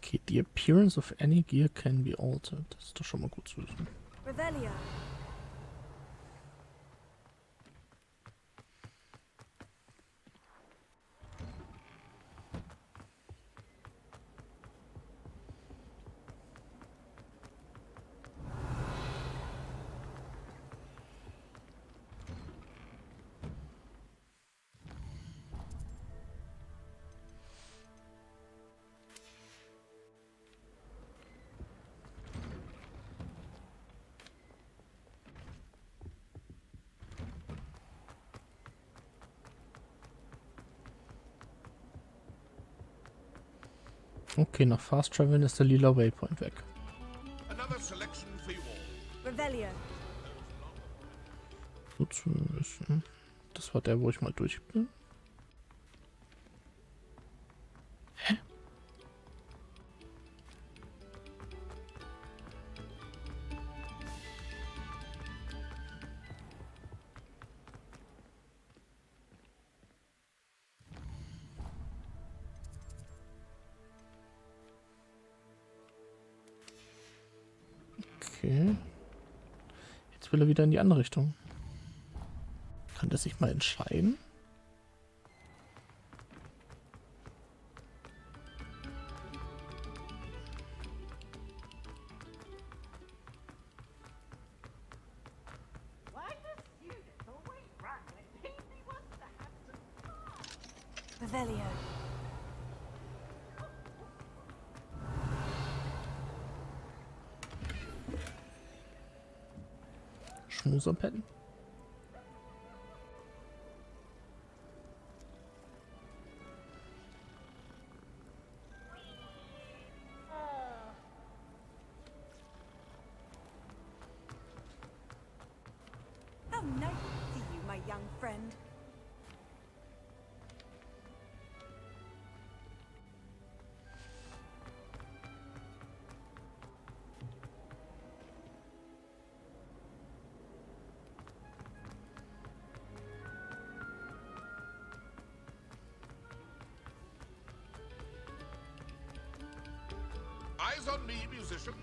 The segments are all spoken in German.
Okay, the appearance of any gear can be altered. Das ist doch schon mal gut zu wissen. Revelio. Okay, nach Fast Traveln ist der lila Waypoint weg. Revelio. Gut zu wissen. Das war der, wo ich mal durch bin. Hä? Okay. Jetzt will er wieder in die andere Richtung. Kann der sich mal entscheiden? Revelio. Schmuserpetten? How nice to see you, my young friend. Eyes on me, musicians.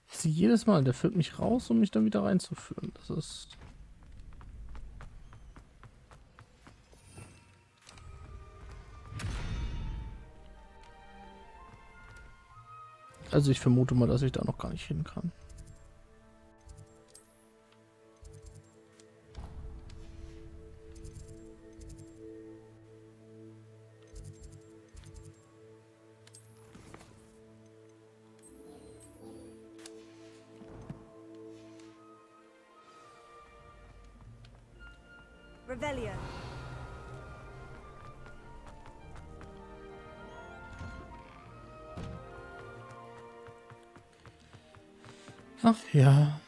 Sie jedes Mal, der führt mich raus, um mich dann wieder reinzuführen. Das ist... Also ich vermute mal, dass ich da noch gar nicht hin kann. Revelio. Ach ja.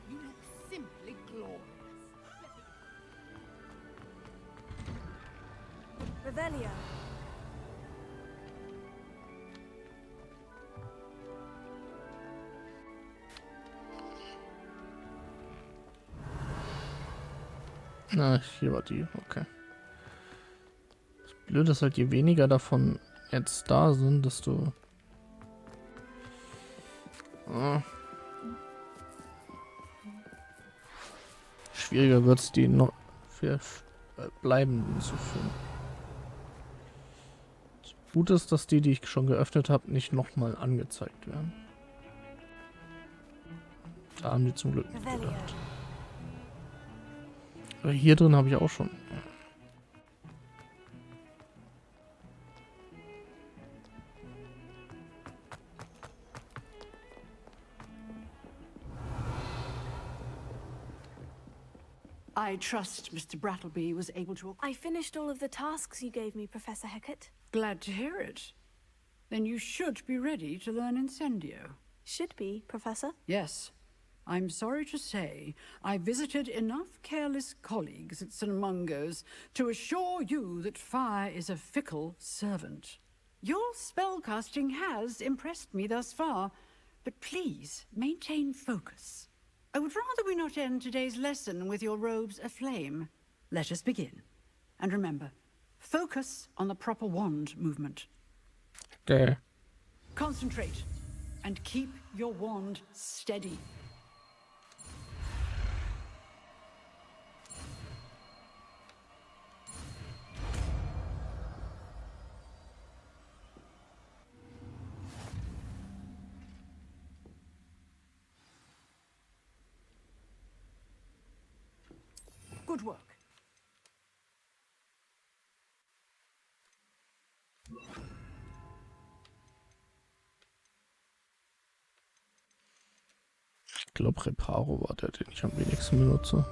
You look simply glorious. Revelio. Na, hier war die, okay. Das Blöde ist halt, je weniger davon jetzt da sind, desto... schwieriger wird es, die noch für Bleibenden zu führen. Gut ist, dass die ich schon geöffnet habe, nicht nochmal angezeigt werden. Da haben die zum Glück nicht gedacht. Aber hier drin habe ich auch schon. I trust Mr. Brattleby was able to... I finished all of the tasks you gave me, Professor Hecat. Glad to hear it. Then you should be ready to learn Incendio. Should be, Professor. Yes. I'm sorry to say, I visited enough careless colleagues at St. Mungo's to assure you that fire is a fickle servant. Your spellcasting has impressed me thus far, but please maintain focus. I would rather we not end today's lesson with your robes aflame. Let us begin. And remember, focus on the proper wand movement. Der. Concentrate and keep your wand steady. Good work. Ich glaube, Reparo war der, den ich am wenigsten benutze.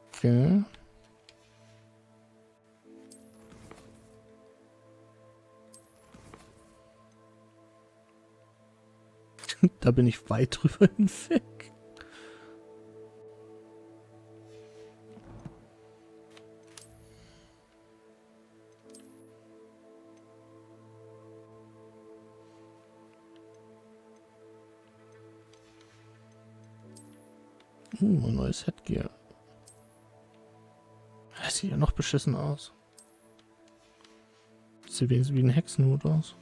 Okay. Da bin ich weit drüber hinweg. Mein neues Headgear. Das sieht ja noch beschissen aus. Sieht wenigstens wie ein Hexenhut aus.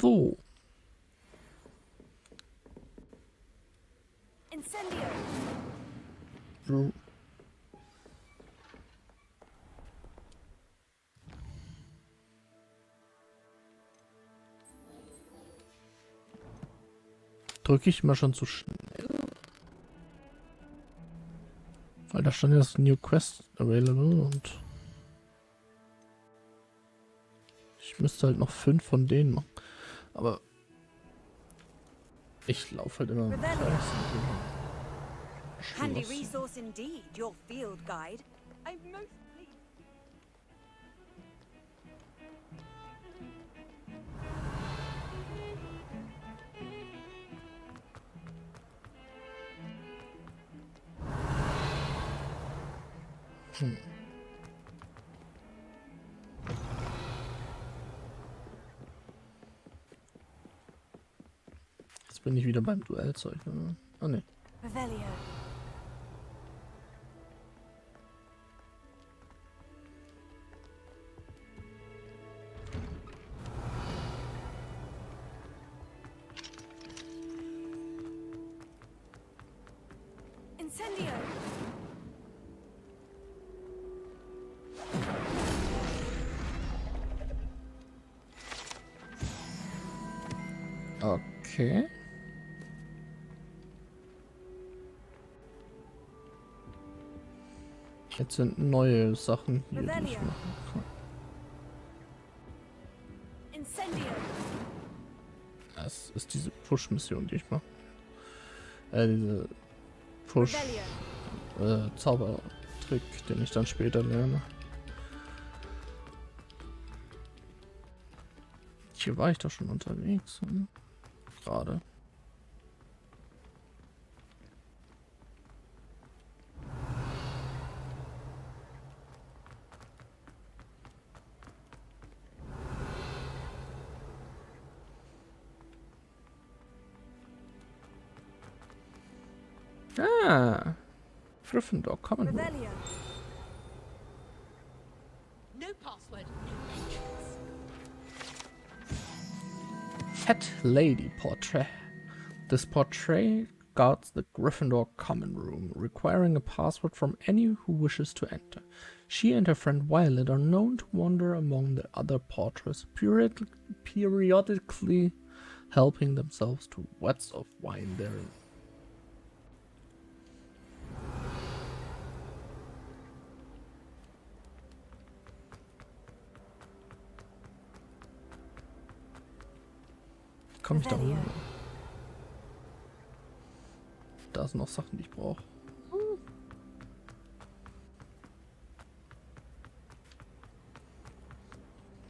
So. Incendio. So. Drücke ich mal schon zu schnell? Weil da stand ja das New Quest available und ich müsste halt noch 5 von denen machen. Aber ich laufe halt immer im Kreis. Handy resource indeed, your field guide. I'm most pleased. Jetzt bin ich wieder beim Duellzeug. Ah ne. Revelio. Incendio. Okay. Jetzt sind neue Sachen hier, die ich Revelio. machen kann. Incendio. Das ist diese Push-Mission, die ich mache. Diese Push Revelio. Zaubertrick, den ich dann später lerne. Hier war ich doch schon unterwegs. Hm? Gerade. Ah, Gryffindor Common Room. Revelio. No password. Fat Lady portrait. This portrait guards the Gryffindor common room, requiring a password from any who wishes to enter. She and her friend Violet are known to wander among the other portraits, periodically helping themselves to wats of wine therein. Komm ich da hoch? Da sind noch Sachen, die ich brauche.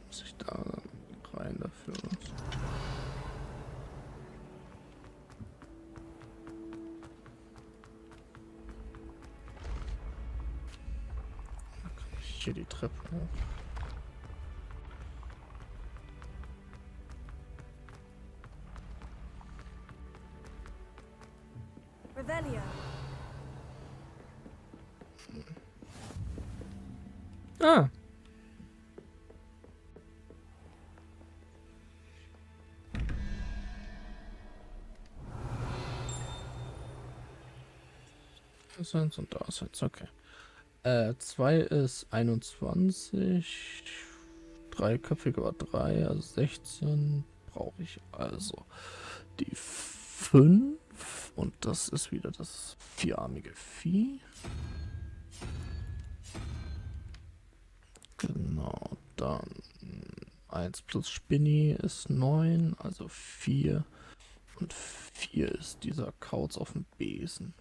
Muss ich da rein dafür? Da kann ich hier die Treppe hoch. Revelio. Ah. Das eins und da ist jetzt okay. 2 ist 21. Dreiköpfige war 3, also 16 brauche ich also die 5 und das ist wieder das vierarmige Vieh. Genau, dann 1 plus Spinny ist 9, also 4 und 4 ist dieser Kauz auf dem Besen.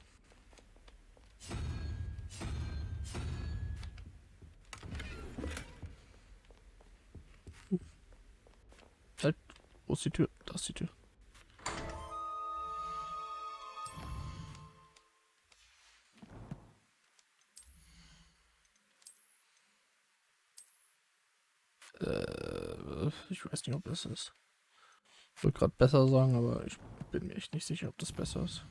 Halt, wo ist die Tür? Da ist die Tür. Ich weiß nicht, ob das ist. Ich wollte gerade besser sagen, aber ich bin mir echt nicht sicher, ob das besser ist.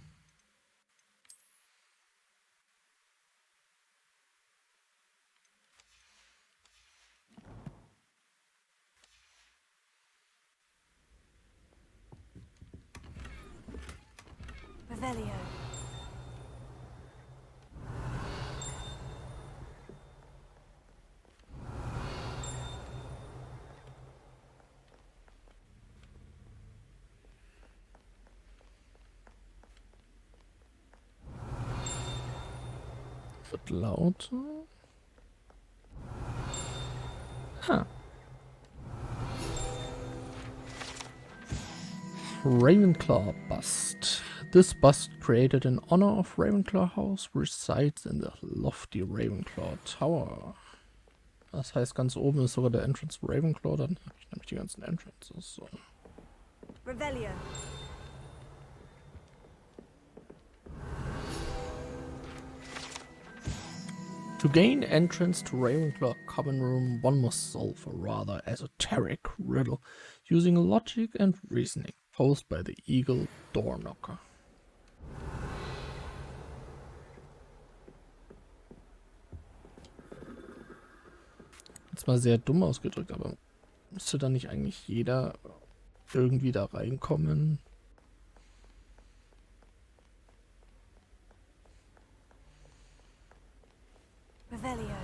Revelio. Wird lauter. Ha. Ravenclaw bust. This bust, created in honor of Ravenclaw House, resides in the lofty Ravenclaw Tower. Das heißt, ganz oben ist sogar der Entrance Ravenclaw, dann habe ich nämlich die ganzen Entrances. So. Revelio. To gain entrance to Ravenclaw Common Room, one must solve a rather esoteric riddle using logic and reasoning posed by the Eagle Doorknocker. Jetzt mal sehr dumm ausgedrückt, aber müsste da nicht eigentlich jeder irgendwie da reinkommen? Revelio.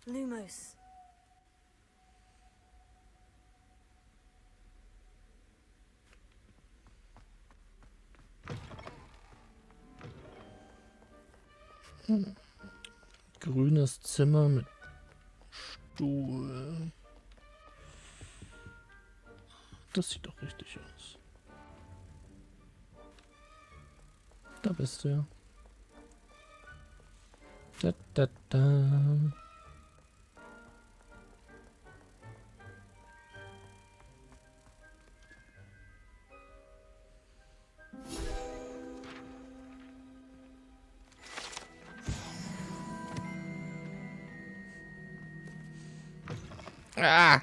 Lumos. Grünes Zimmer mit Stuhl. Das sieht doch richtig aus. Da bist du ja. Da, da, da. Ah!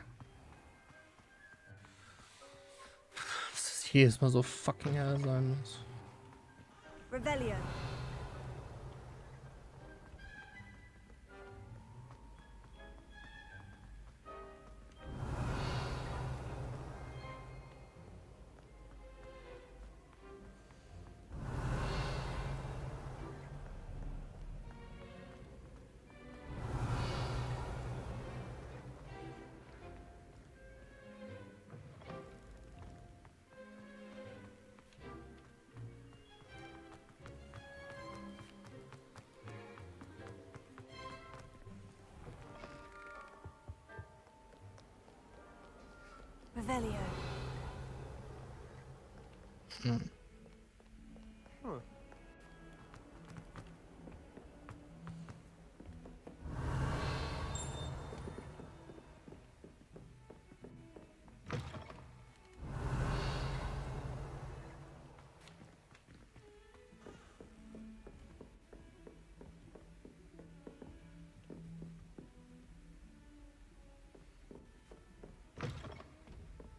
Was ist jedes Mal so fucking hell sein muss. Revelio. Revelio.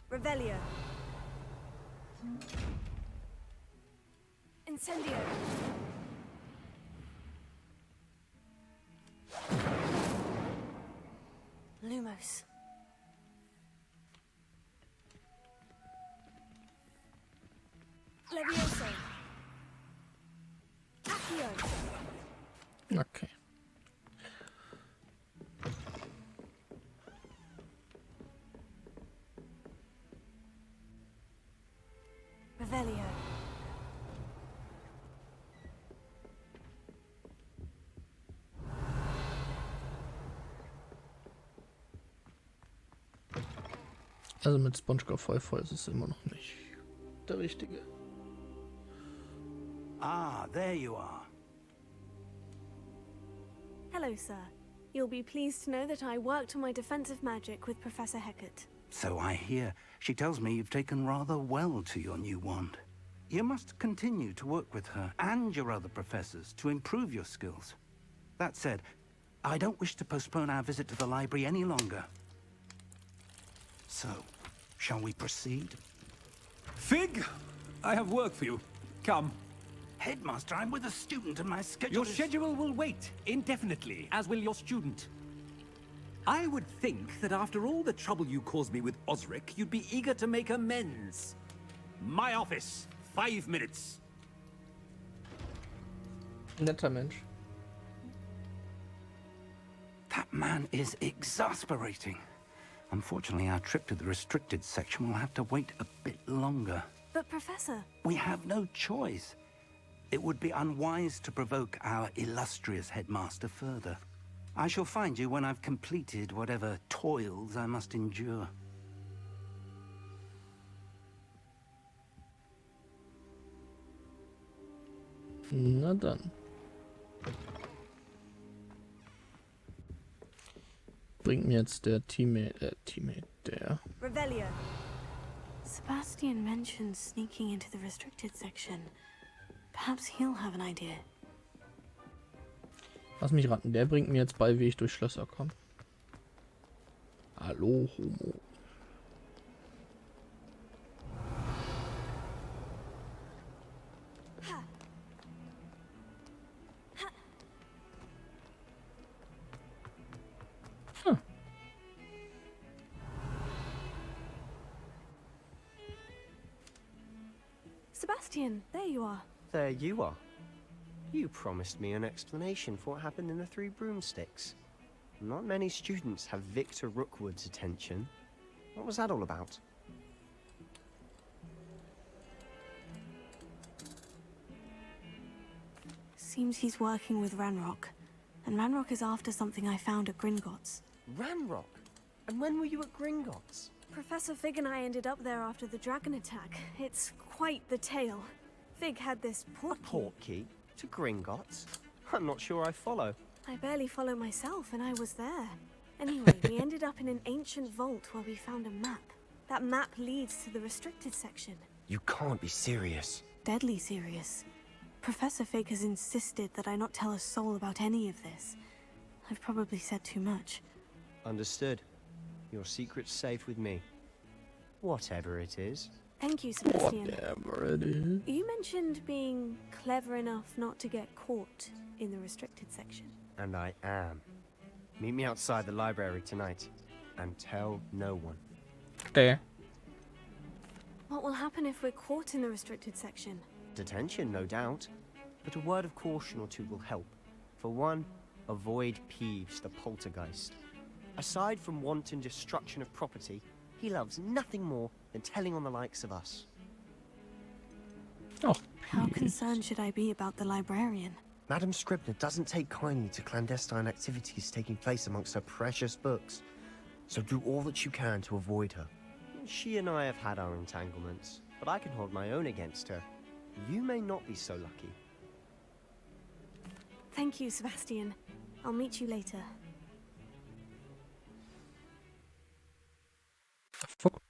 Revelio. Incendio. Lumos. Levioso. Accio. Okay. Revelio. Also mit SpongeBob voll ist es immer noch nicht der richtige. Ah, there you are. Hello, sir. You'll be pleased to know that I worked on my defensive magic with Professor Hecat. So I hear. She tells me you've taken rather well to your new wand. You must continue to work with her and your other professors to improve your skills. That said, I don't wish to postpone our visit to the library any longer. So, shall we proceed? Fig, I have work for you. Come. Headmaster, I'm with a student and my schedule Your is... schedule will wait indefinitely, as will your student. I would think that after all the trouble you caused me with Osric, you'd be eager to make amends. My office, 5 minutes. Netter Mensch. That man is exasperating. Unfortunately, our trip to the restricted section will have to wait a bit longer. But, Professor, We have no choice. It would be unwise to provoke our illustrious headmaster further. I shall find you when I've completed whatever toils I must endure. Na dann. Bringt mir jetzt der Teammate, der... Revelio. Sebastian mentioned sneaking into the restricted section. Perhaps he'll have an idea. Lass mich raten, der bringt mir jetzt bei, wie ich durch Schlösser komme. Hallo, Homo. Sebastian, there you are. There you are. You promised me an explanation for what happened in the Three Broomsticks. Not many students have Victor Rookwood's attention. What was that all about? Seems he's working with Ranrock. And Ranrock is after something I found at Gringotts. Ranrock? And when were you at Gringotts? Professor Fig and I ended up there after the dragon attack. It's quite the tale. Fig had this A portkey. portkey? To Gringotts? I'm not sure I follow. I barely follow myself, and I was there. Anyway, we ended up in an ancient vault where we found a map. That map leads to the restricted section. You can't be serious. Deadly serious. Professor Fig has insisted that I not tell a soul about any of this. I've probably said too much. Understood. Your secret's safe with me. Whatever it is, Thank you, Sebastian. Whatever it is. You mentioned being clever enough not to get caught in the restricted section. And I am. Meet me outside the library tonight. And tell no one. There. What will happen if we're caught in the restricted section? Detention, no doubt. But a word of caution or two will help. For one, avoid Peeves, the poltergeist. Aside from wanton destruction of property, he loves nothing more than telling on the likes of us. Oh, How concerned should I be about the librarian? Madame Scribner doesn't take kindly to clandestine activities taking place amongst her precious books. So do all that you can to avoid her. She and I have had our entanglements, but I can hold my own against her. You may not be so lucky. Thank you, Sebastian. I'll meet you later. fuck.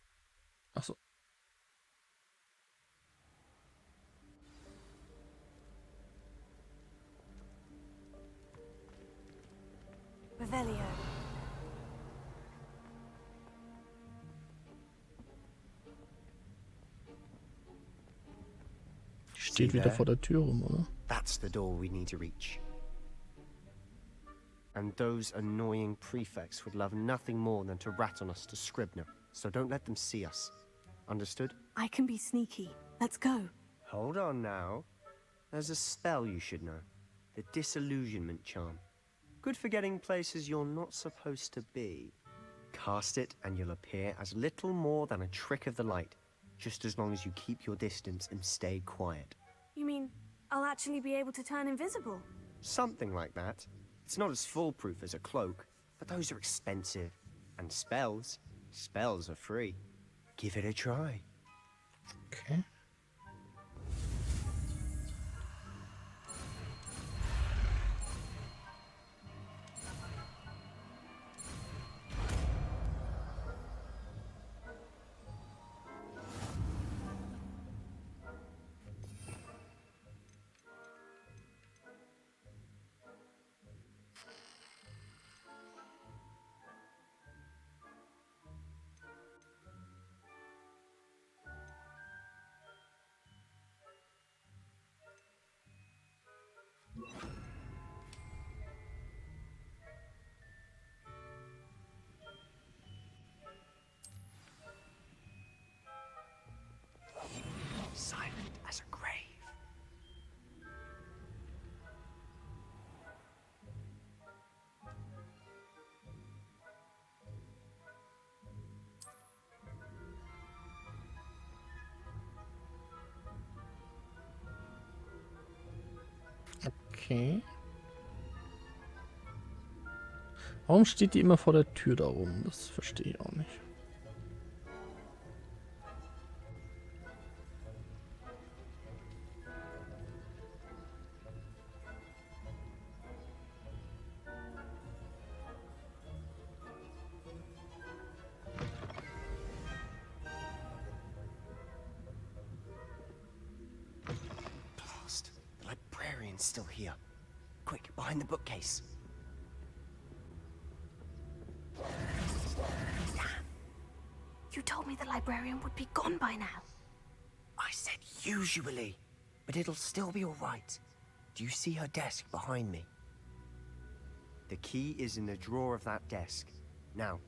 Achso. Revelio. Steht wieder vor der Tür rum, oder? That's the door we need to reach. And those annoying prefects would love nothing more than to rat on us to Scribner, so don't let them see us. Understood? I can be sneaky. Let's go. Hold on now. There's a spell you should know. The Disillusionment Charm. Good for getting places you're not supposed to be. Cast it and you'll appear as little more than a trick of the light, just as long as you keep your distance and stay quiet. You mean I'll actually be able to turn invisible? Something like that. It's not as foolproof as a cloak, but those are expensive. And spells are free. Give it a try. Okay. Silent as a grave. Okay. Warum steht die immer vor der Tür da rum? Das verstehe ich auch nicht. Blast. The librarian's still here. Quick, behind the bookcase. You told me the librarian would be gone by now. I said usually, but it'll still be all right. Do you see her desk behind me? The key is in the drawer of that desk. Now,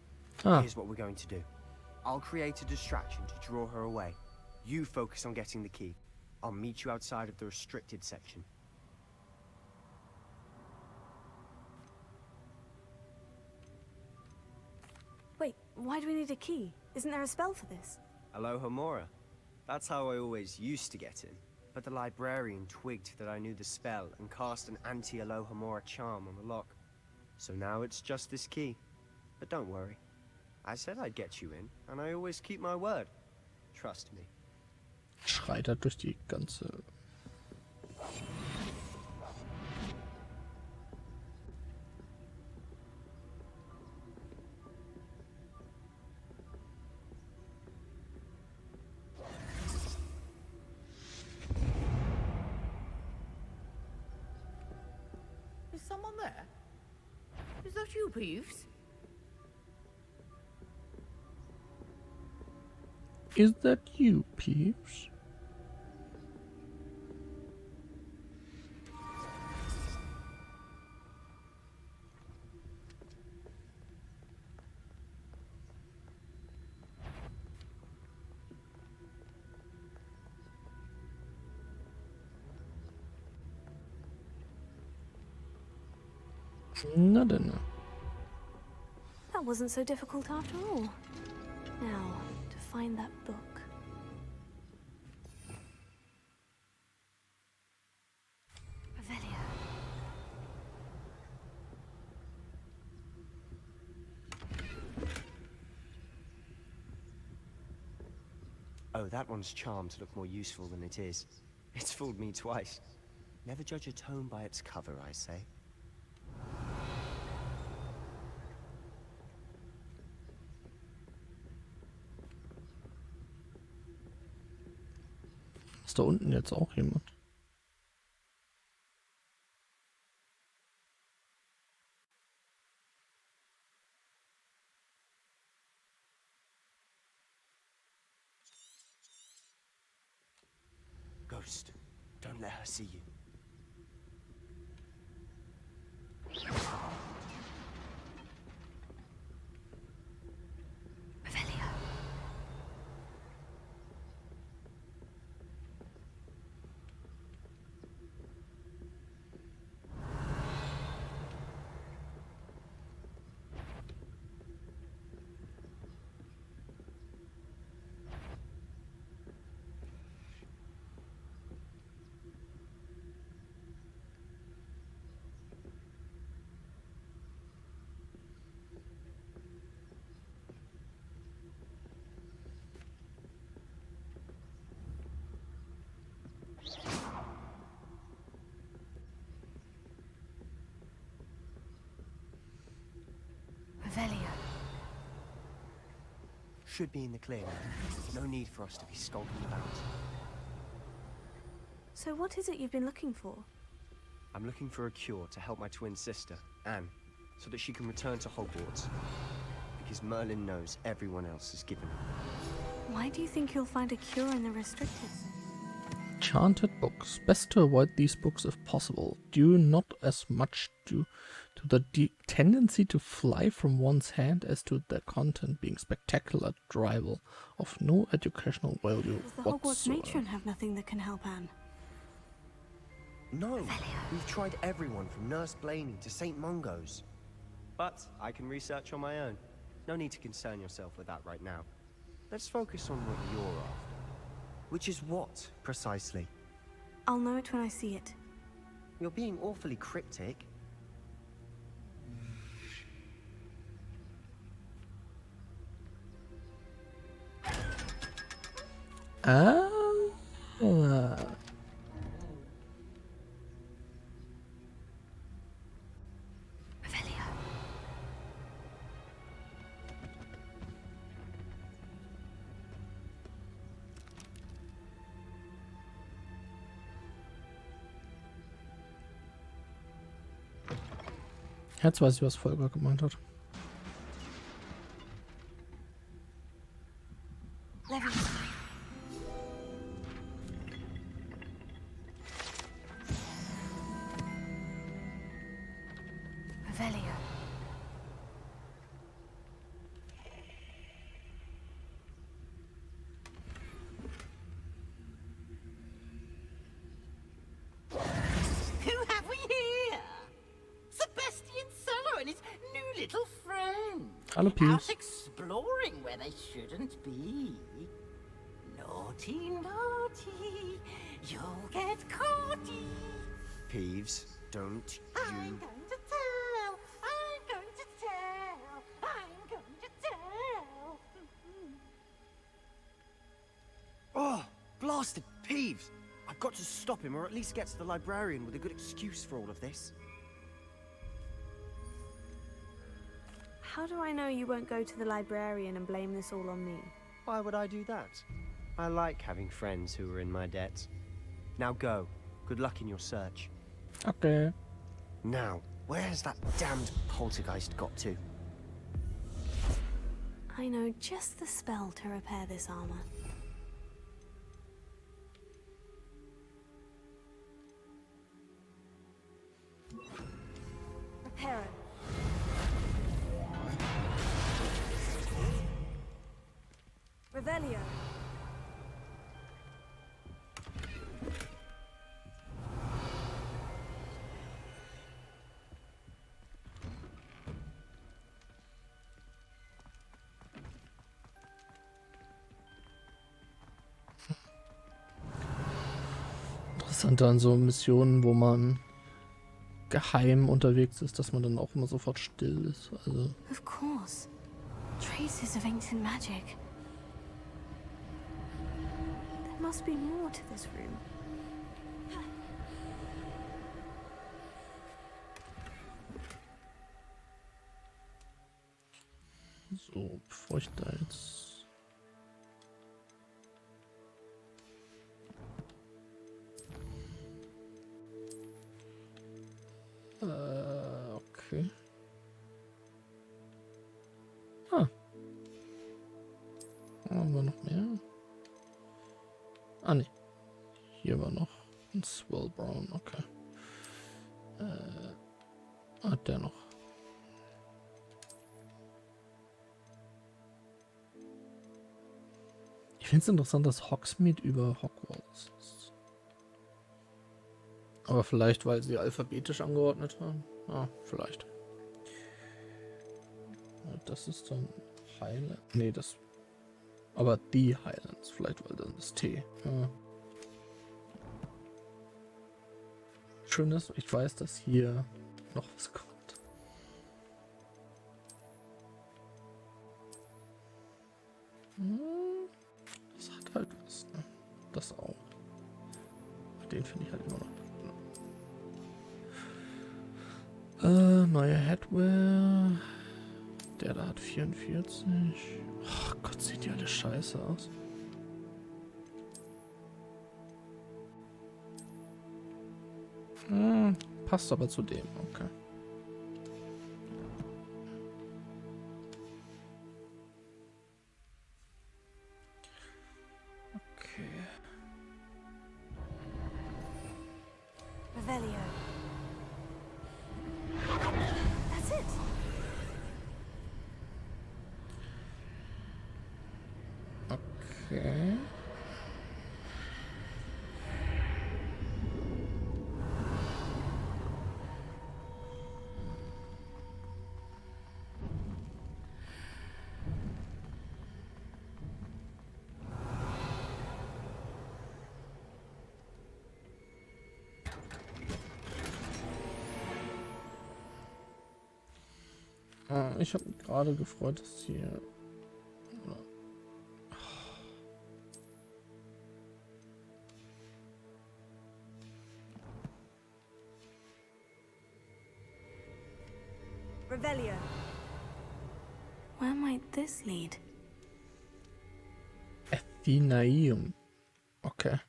here's what we're going to do. I'll create a distraction to draw her away. You focus on getting the key. I'll meet you outside of the restricted section. Wait, why do we need a key? Isn't there a spell for this? Alohomora. That's how I always used to get in. But the librarian twigged that I knew the spell and cast an anti-Alohomora charm on the lock. So now it's just this key. But don't worry. I said I'd get you in, and I always keep my word. Trust me. Schreit er durch die ganze... Is someone there? Is that you, Peeves? Is that you, Peeves? Na denn. That wasn't so difficult after all. Now, to find that book. Revelio. Oh, that one's charmed to look more useful than it is. It's fooled me twice. Never judge a tome by its cover, I say. Ist da unten jetzt auch jemand? Ghost, don't let her see you. Revelio. Revelio. Should be in the clear now. No need for us to be skulking about. So what is it you've been looking for? I'm looking for a cure to help my twin sister, Anne, so that she can return to Hogwarts. Because Merlin knows everyone else is given up. Why do you think you'll find a cure in the restricted? Enchanted books. Best to avoid these books if possible. Due not as much to the tendency to fly from one's hand as to their content being spectacular, trivial, of no educational value Does the Hogwarts whatsoever. matron have nothing that can help Anne? No, we've tried everyone from Nurse Blaney to St. Mungo's. But I can research on my own. No need to concern yourself with that right now. Let's focus on what you're after. Which is what, precisely? I'll know it when I see it. You're being awfully cryptic. Ah. Revelio. Jetzt weiß ich, was Volker gemeint hat. Leviosa. Revelio. Who have we here? Sebastian Cello and his new little friend. Hallo, Peeves. Out exploring where they shouldn't be. Naughty, naughty, you'll get caughty. Peeves, don't I'm you... going to tell, I'm going to tell, I'm going to tell. Oh, blasted Peeves! I've got to stop him, or at least get to the librarian with a good excuse for all of this. How do I know you won't go to the librarian and blame this all on me? Why would I do that? I like having friends who are in my debt. Now go. Good luck in your search. Okay. Now, where's that damned poltergeist got to? I know just the spell to repair this armor. Revelio. Interessant an so Missionen, wo man geheim unterwegs ist, dass man dann auch immer sofort still ist. Also Of course. Traces of ancient magic. There must be more to this room. so, bevor ich da jetzt... Okay. Haben wir noch mehr? Ah, ne. Hier war noch ein Swell Brown, okay. Der noch. Ich finde es interessant, dass Hogsmeade über Hogwarts ist. Aber vielleicht, weil sie alphabetisch angeordnet haben. Ah, vielleicht. Das ist dann Highland. Nee, das... Aber die Highlands, vielleicht weil dann das T. Ja. Schön ist, ich weiß, dass hier noch was kommt. Das hat halt was, ne? Das auch. Den finde ich halt immer noch. Neue Headwear. Der da hat 44. Ach Gott, sieht die alle scheiße aus. Passt aber zu dem, okay. Okay. Revelio. That's it. Okay. Ich habe mich gerade gefreut, dass hier... Revelio. Where might this lead? Athenaeum. Okay.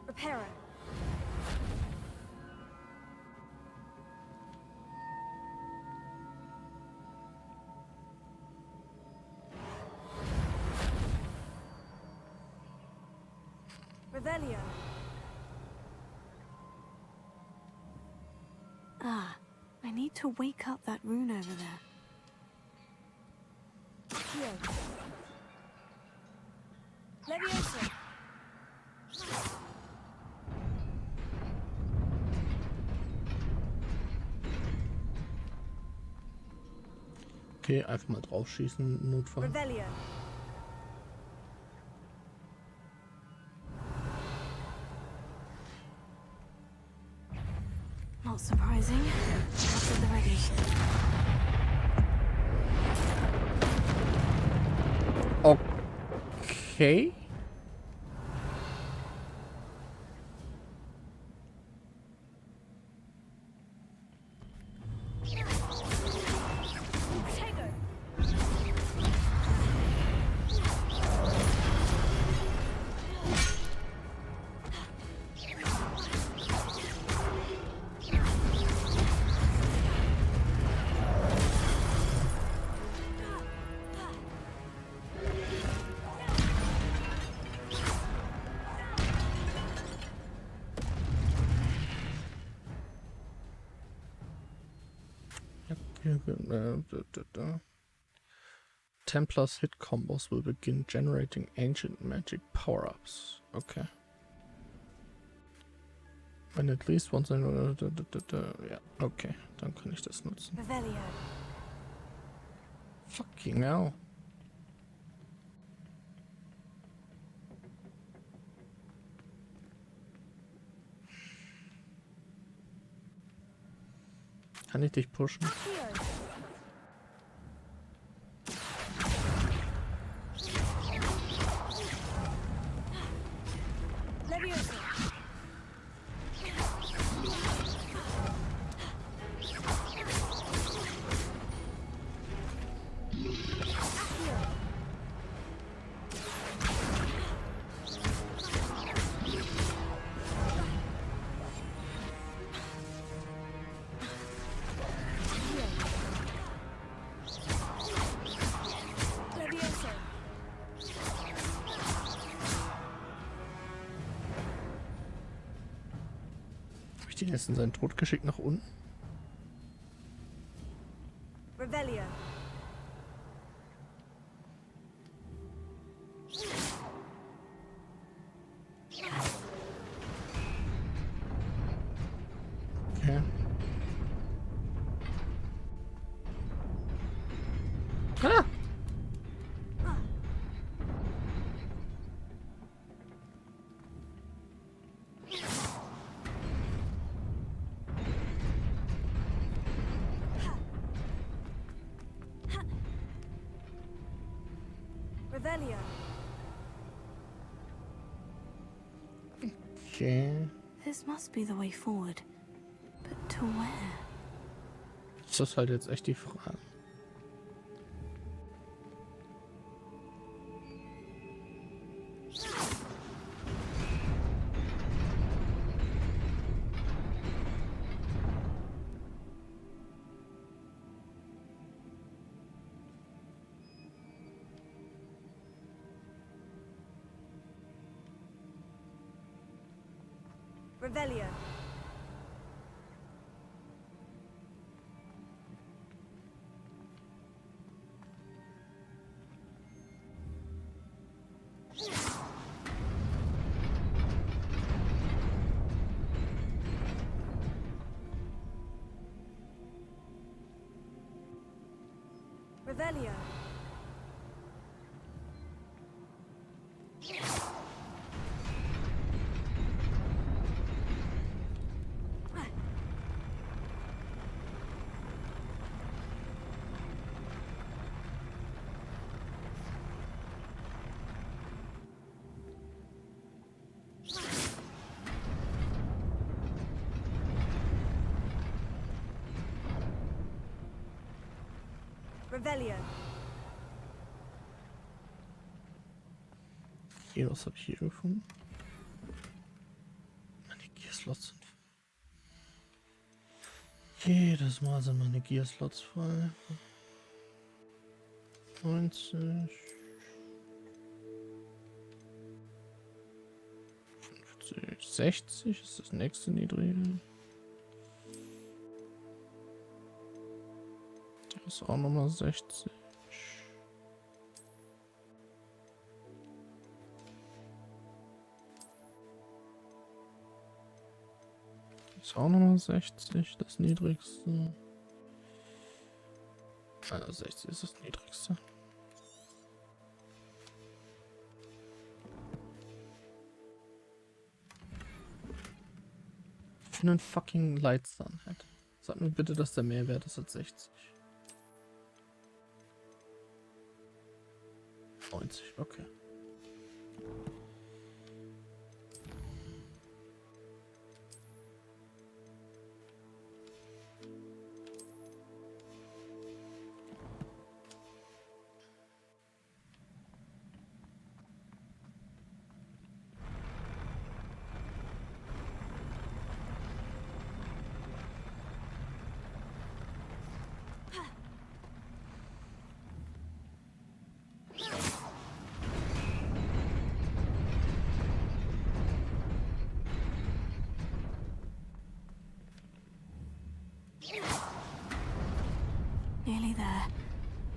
Reparo. Revelio. Ah, I need to wake up that rune over there. Here. Leviosa. Okay, einfach mal drauf schießen, im Notfall. Revelio. Not surprising. After the ready. Okay. Hier, Templars hit combos will begin generating ancient magic power-ups. Okay. When at least once ja, okay, dann kann ich das nutzen. Revelio. Fucking hell. Kann ich dich pushen? Levioso. Levioso. Habe ich den jetzt in seinen Tod geschickt nach unten? Revelio. Okay. Ah! Revelio. Okay. This must be the way forward. But to where? Das ist halt jetzt echt die Frage. Revelio. Revelio. Revelio. Okay, was habe ich hier gefunden? Meine Gear-Slots sind. Jedes Mal sind meine Gear-Slots frei. 90. 50. 60 ist das nächste niedrige. Der ist auch nochmal 60. Ist auch nochmal 60, das niedrigste. 60 ist das niedrigste. Für einen fucking Lightsun hat. Sag mir bitte, dass der mehr wert ist als 60. 90, okay.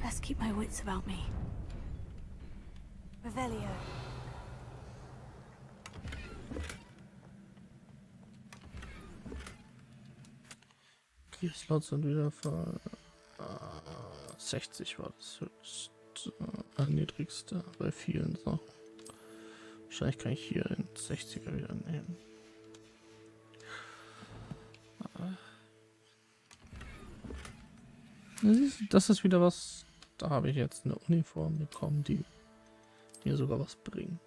Best keep my wits about me. Revelio. Die Slots sind wieder für 60 war das höchste, niedrigste bei vielen so. Wahrscheinlich kann ich hier den 60er wieder nehmen. Das ist wieder was. Da habe ich jetzt eine Uniform bekommen, die mir sogar was bringt.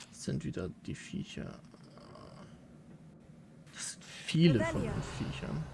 Das sind wieder die Viecher. Das sind viele von den Viechern.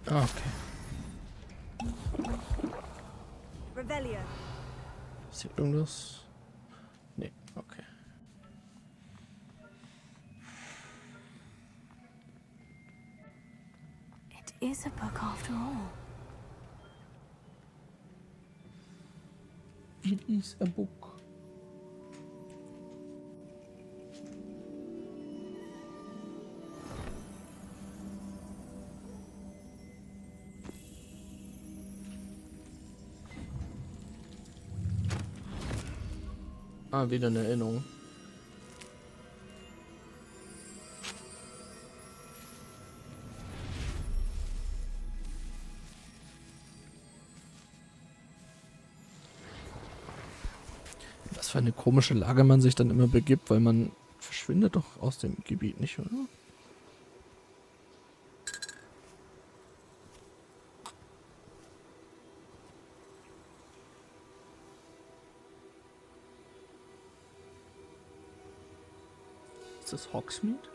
Okay. Revelio. Ist hier irgendwas? Nee, okay. It is a book after all. It is a book. Ah, wieder eine Erinnerung. Was für eine komische Lage man sich dann immer begibt, weil man verschwindet doch aus dem Gebiet nicht, oder? Ist das Hogsmeade?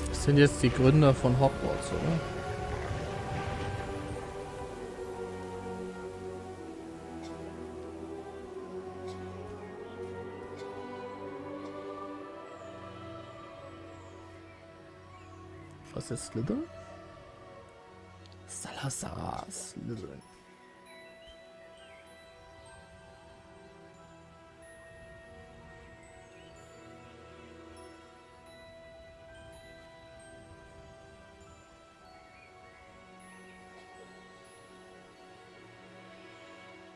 Das sind jetzt die Gründer von Hogwarts, oder? Was ist Slytherin? Salazar Slytherin.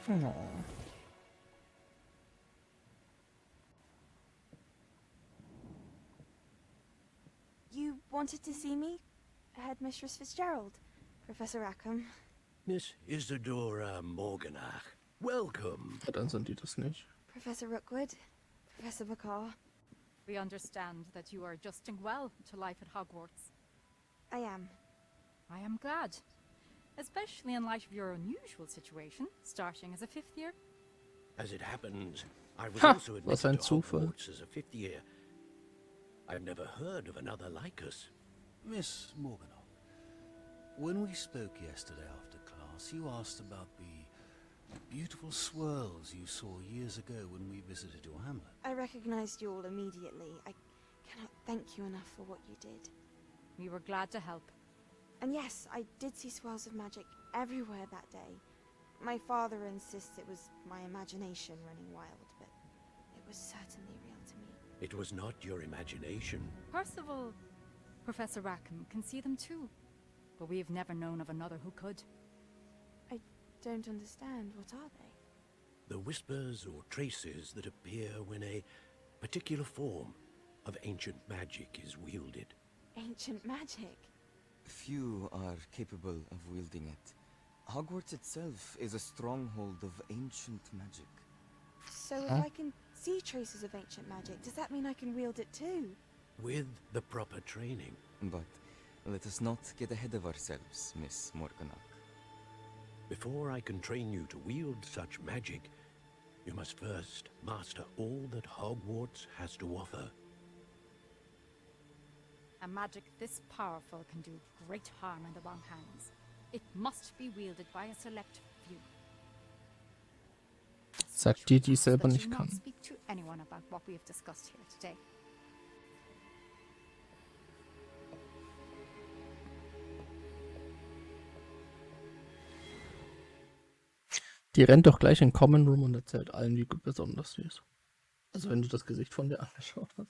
Oh. You wanted to see me? Headmistress Fitzgerald? Professor Rackham? Miss Isadora Morganach, welcome. Ja, dann sind die das nicht. Professor Rookwood? Professor McCaw? We understand that you are adjusting well to life at Hogwarts. I am. I am glad. Especially in light of your unusual situation, starting as a 5th year. As it happens, I was Ha, also was admitted ein to Zufall. Hogwarts as a 5th year. I've never heard of another like us. Miss Morganach, when we spoke yesterday after class, you asked about the beautiful swirls you saw years ago when we visited your hamlet. I recognized you all immediately. I cannot thank you enough for what you did. We were glad to help. And yes, I did see swirls of magic everywhere that day. My father insists it was my imagination running wild, but it was certainly real to me. It was not your imagination. Percival, Professor Rackham can see them too. But we have never known of another who could. I don't understand. What are they? The whispers or traces that appear when a particular form of ancient magic is wielded. Ancient magic? Few are capable of wielding it. Hogwarts itself is a stronghold of ancient magic. So if I can see traces of ancient magic, does that mean I can wield it too? With the proper training. But let us not get ahead of ourselves, Miss Morganach. Before I can train you to wield such magic, you must first master all that Hogwarts has to offer. A magic this powerful can do great harm in the wrong hands. It must be wielded by a select few. Sagt die, die es selber But nicht do not kann. speak to anyone about what we have discussed here today. Die rennt doch gleich in den Common Room und erzählt allen, wie besonders sie ist. Also wenn du das Gesicht von der angeschaut hast.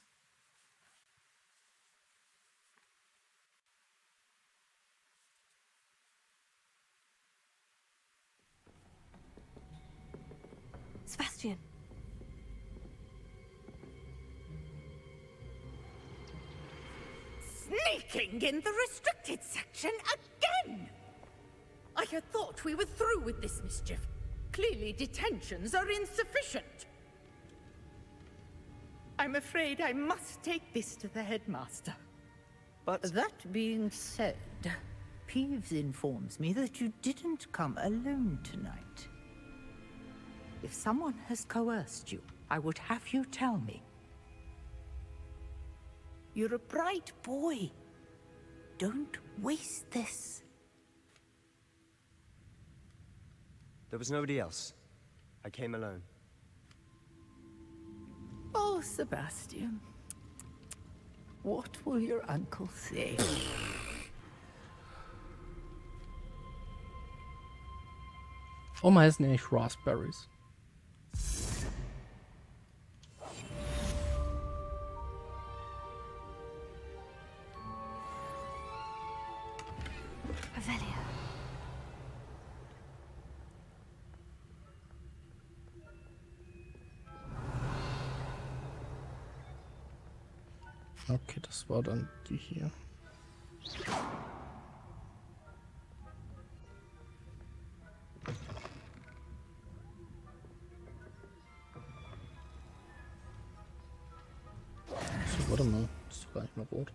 Sebastian! Sneaking in the restricted section again! I had thought we were through with this mischief. Clearly detentions are insufficient. I'm afraid I must take this to the headmaster. But that being said, Peeves informs me that you didn't come alone tonight. If someone has coerced you, I would have you tell me. You're a bright boy. Don't waste this. There was nobody else. I came alone. Oh, Sebastian. What will your uncle say? Oma heißen nämlich Raspberries. Avelia. Okay, das war dann die hier. So, warte mal, das ist doch gar nicht mehr rot.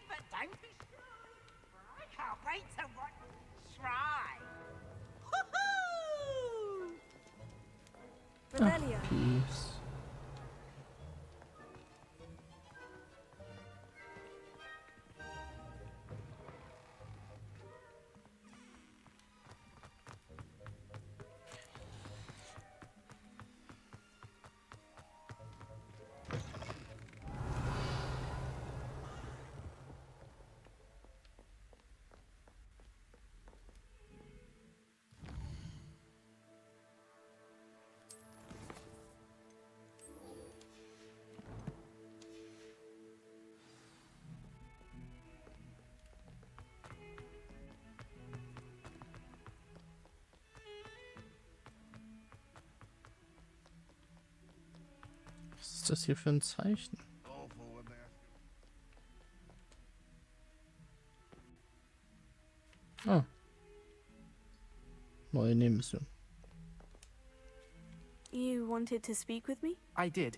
But don't be shy, for I can't wait to try. Woohoo! Avelia. Peace. ist das hier für ein Zeichen? Ah. Neue Nebenmission. You wanted to speak with me? I did.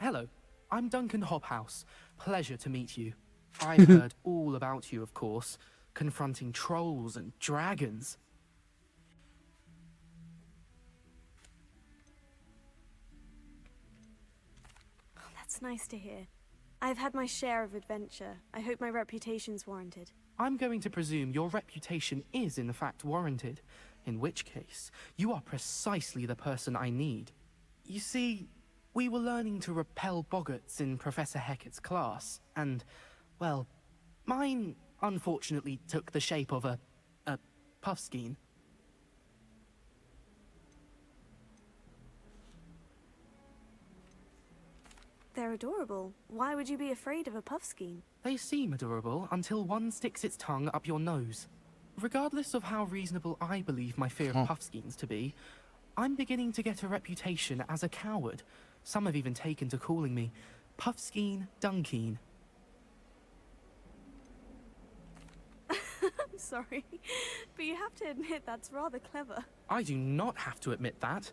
Hello, I'm Duncan Hobhouse. Pleasure to meet you. I've heard all about you, of course, confronting trolls and dragons. That's nice to hear. I've had my share of adventure. I hope my reputation's warranted. I'm going to presume your reputation is in fact warranted, in which case, you are precisely the person I need. You see, we were learning to repel boggarts in Professor Hecat's class, and, well, mine unfortunately took the shape of a puffskein. They're adorable. Why would you be afraid of a puffskein? They seem adorable until one sticks its tongue up your nose. Regardless of how reasonable I believe my fear of puffskeins to be, I'm beginning to get a reputation as a coward. Some have even taken to calling me Puffskein Dunkeen. I'm sorry, but you have to admit that's rather clever. I do not have to admit that.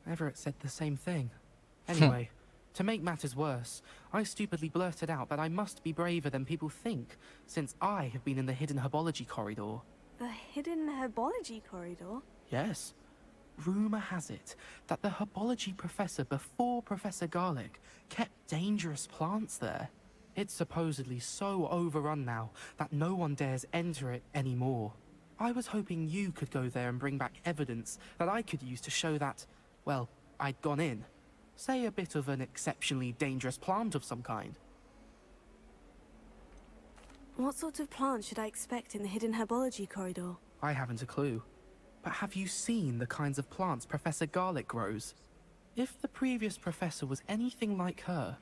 Everett said the same thing. Anyway, to make matters worse, I stupidly blurted out that I must be braver than people think, since I have been in the hidden herbology corridor. The hidden herbology corridor? Yes. Rumour has it that the herbology professor before Professor Garlic kept dangerous plants there. It's supposedly so overrun now that no one dares enter it anymore. I was hoping you could go there and bring back evidence that I could use to show that, well, I'd gone in. Say a bit of an exceptionally dangerous plant of some kind. What sort of plant should I expect in the hidden herbology corridor? I haven't a clue. But have you seen the kinds of plants Professor Garlic grows? If the previous professor was anything like her,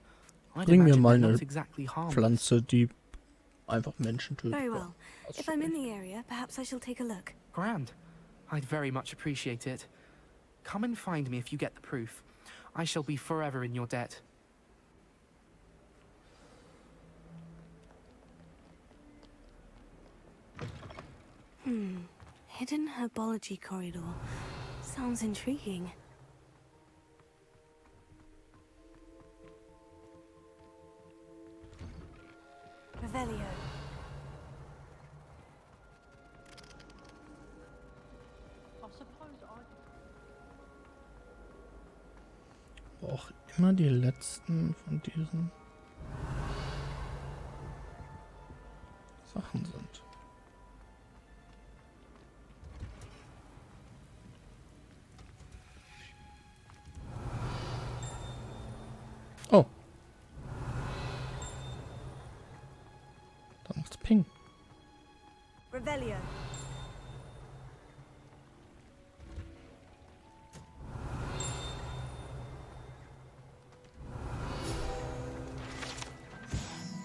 I'd Bring mir imagine mal they're eine not exactly harmless. Pflanze, die einfach Menschen tötet. Very well. If I'm in the area, perhaps I shall take a look. Grand. I'd very much appreciate it. Come and find me if you get the proof. I shall be forever in your debt. Hidden herbology corridor. Sounds intriguing. Revelio. Wo auch immer die letzten von diesen Sachen sind. Oh. Da macht's Ping. Revelio.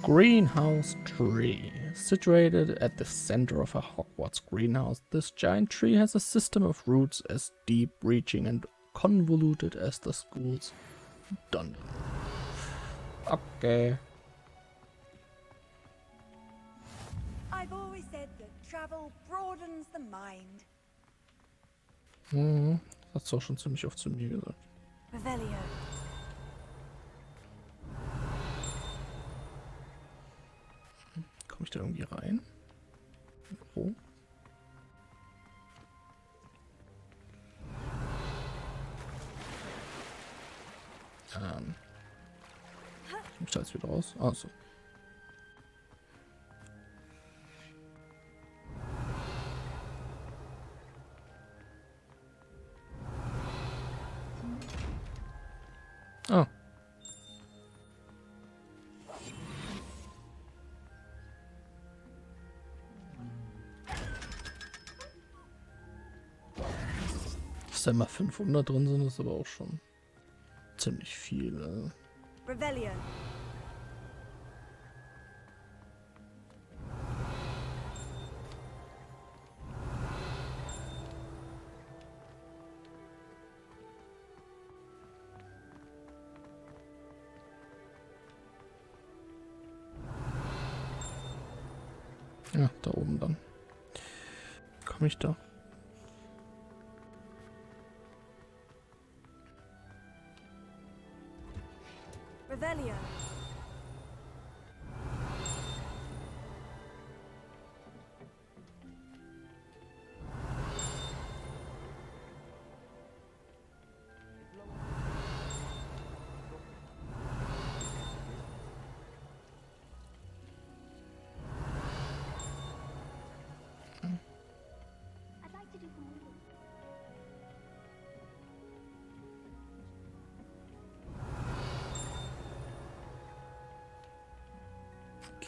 Greenhouse tree. Situated at the center of a Hogwarts greenhouse, this giant tree has a system of roots as deep, reaching and convoluted as the school's Stunden. Okay. I've always said that travel broadens the mind. Hat's auch schon ziemlich oft zu mir gesagt. Revelio. Komme ich da irgendwie rein? Wo? Ich muss da jetzt wieder raus. Achso. Oh. Dass da immer 500 drin sind, ist aber auch schon ziemlich viel. Also. Revelio. Ja, da oben dann. Komme ich da? Revelio.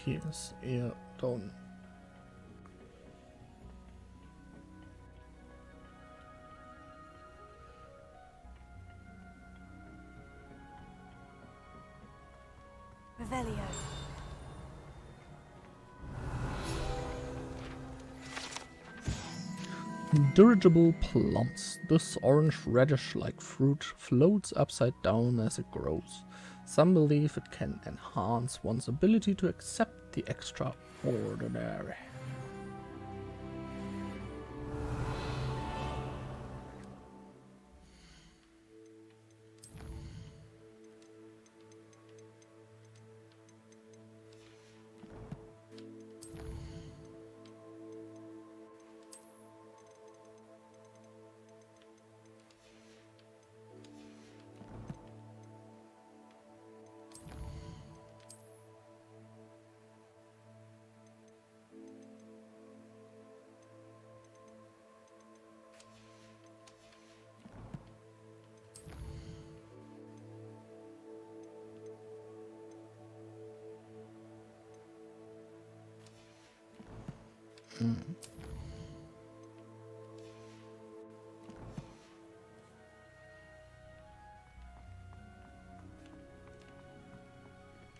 Okay, ist eher da unten. Revelio. Dirigible plums. This orange radish-like fruit floats upside down as it grows. Some believe it can enhance one's ability to accept the extraordinary.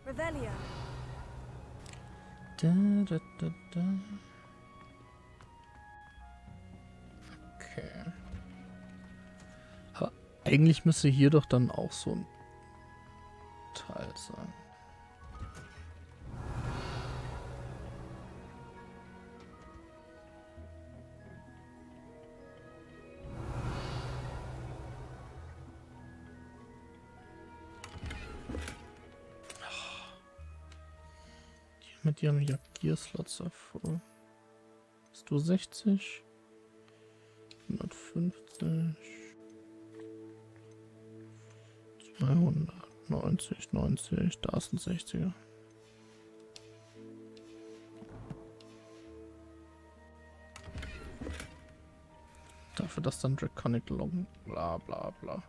Revelio. Da. Okay. Aber eigentlich müsste hier doch dann auch so ein Teil sein. Mit ihren Gear-Slots davor. Bist du 60? 150. 290, 90. Da ist ein 60er. Dafür, dass dann Draconic Long, bla bla bla.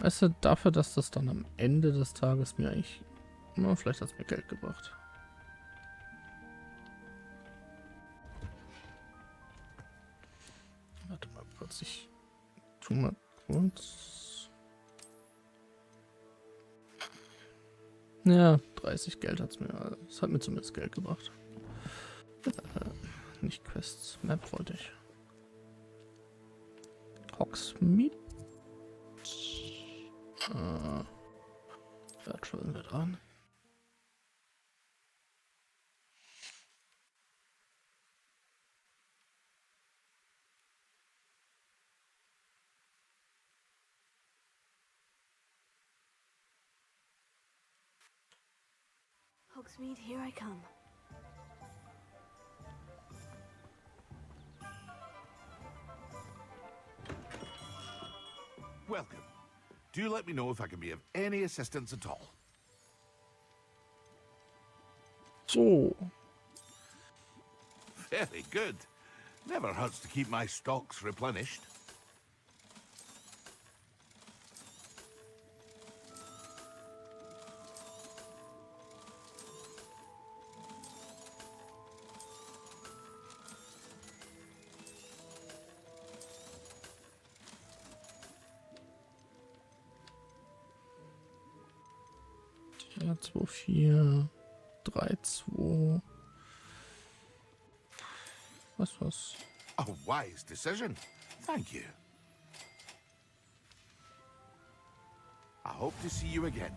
Weißt du, dafür, dass das dann am Ende des Tages mir eigentlich, na, vielleicht hat es mir Geld gebracht. Warte mal kurz, ich tu mal kurz. Ja, 30 Geld hat es mir, also, es hat mir zumindest Geld gebracht. Nicht Quests, Map wollte ich. Hogsmeade. Virtual wir dran. Hogsmeade, here I come. Welcome. Do let me know if I can be of any assistance at all. So. Very good. Never hurts to keep my stocks replenished. Ja, 2, 4, 3, 2. Was? A wise decision. Thank you. I hope to see you again.